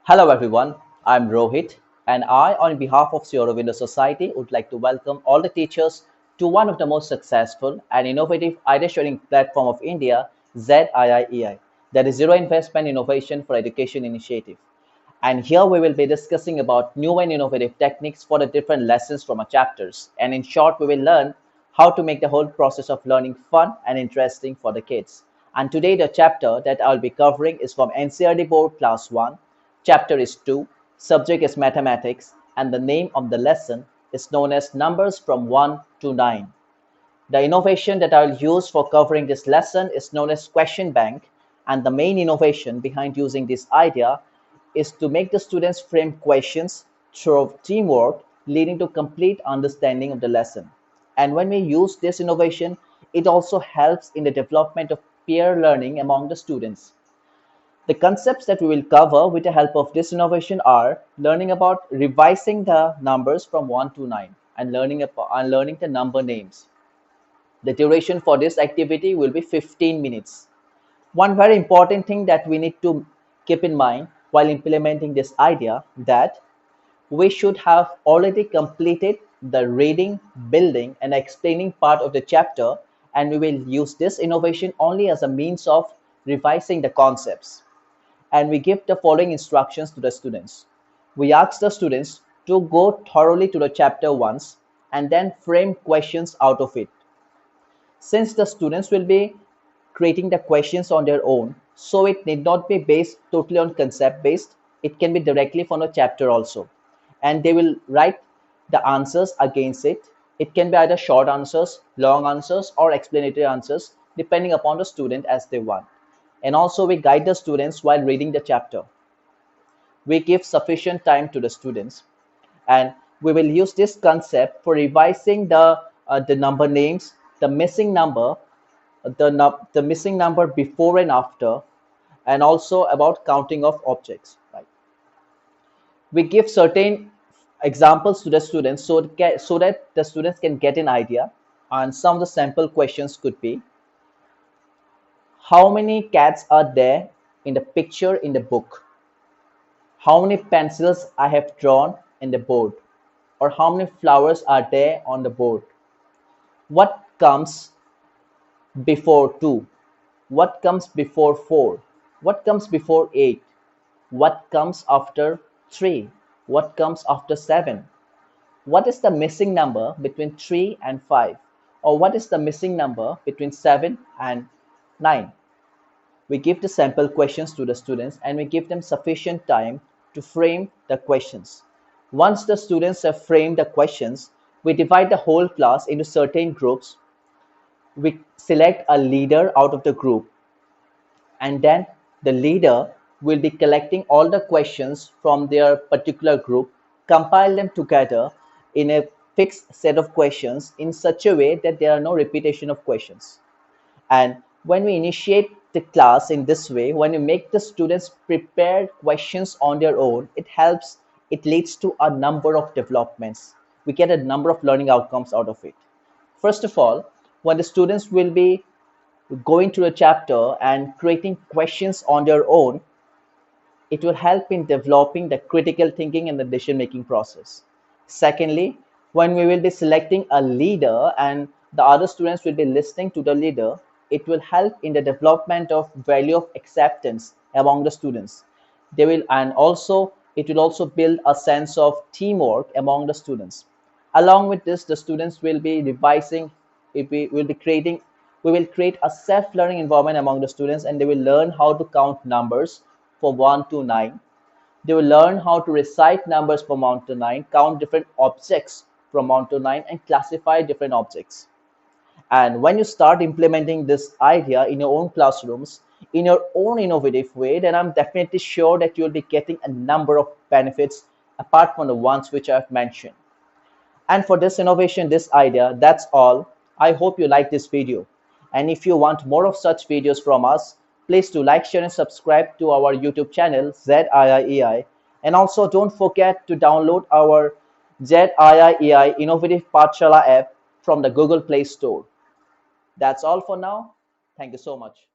Hello everyone, I'm Rohit and I, on behalf of Zero Window Society, would like to welcome all the teachers to one of the most successful and innovative idea sharing platform of India, ZIIEI, that is Zero Investment Innovation for Education Initiative. And here we will be discussing about new and innovative techniques for the different lessons from our chapters. And in short, we will learn how to make the whole process of learning fun and interesting for the kids. And today the chapter that I'll be covering is from NCERT Board Class 1. Chapter is 2, subject is mathematics, and the name of the lesson is known as numbers from 1 to 9. The innovation that I'll use for covering this lesson is known as question bank, and the main innovation behind using this idea is to make the students frame questions through teamwork, leading to complete understanding of the lesson. And when we use this innovation, it also helps in the development of peer learning among the students. The concepts that we will cover with the help of this innovation are learning about revising the numbers from 1 to 9 and learning the number names. The duration for this activity will be 15 minutes. One very important thing that we need to keep in mind while implementing this idea that we should have already completed the reading, building and explaining part of the chapter, and we will use this innovation only as a means of revising the concepts. And we give the following instructions to the students. We ask the students to go thoroughly to the chapter once and then frame questions out of it. Since the students will be creating the questions on their own, so it need not be based totally on concept based, it can be directly from a chapter also. And they will write the answers against it. It can be either short answers, long answers, or explanatory answers, depending upon the student as they want. And also we guide the students while reading the chapter. We give sufficient time to the students, and we will use this concept for revising the number names, the missing number, the missing number before and after, and also about counting of objects. Right? We give certain examples to the students so that the students can get an idea. And some of the sample questions could be: how many cats are there in the picture in the book? How many pencils I have drawn in the board? Or how many flowers are there on the board? What comes before 2? What comes before 4? What comes before 8? What comes after 3? What comes after 7? What is the missing number between 3 and 5? Or what is the missing number between 7 and 9? We give the sample questions to the students and we give them sufficient time to frame the questions. Once the students have framed the questions, we divide the whole class into certain groups. We select a leader out of the group, and then the leader will be collecting all the questions from their particular group, compile them together in a fixed set of questions in such a way that there are no repetition of questions. And when we initiate the class in this way, when we make the students prepare questions on their own, it leads to a number of developments. We get a number of learning outcomes out of it. First of all, when the students will be going to a chapter and creating questions on their own, it will help in developing the critical thinking and the decision making process. Secondly, when we will be selecting a leader and the other students will be listening to the leader, it will help in the development of value of acceptance among the students. It will also build a sense of teamwork among the students. Along with this, the students will be revising. We will create a self-learning environment among the students, and they will learn how to count numbers from 1 to 9. They will learn how to recite numbers from 1 to 9, count different objects from 1 to 9, and classify different objects. And when you start implementing this idea in your own classrooms, in your own innovative way, then I'm definitely sure that you'll be getting a number of benefits apart from the ones which I've mentioned. And for this innovation, this idea, that's all. I hope you like this video. And if you want more of such videos from us, please do like, share and subscribe to our YouTube channel, ZIIEI. And also don't forget to download our ZIIEI Innovative Pathshaala app from the Google Play Store. That's all for now. Thank you so much.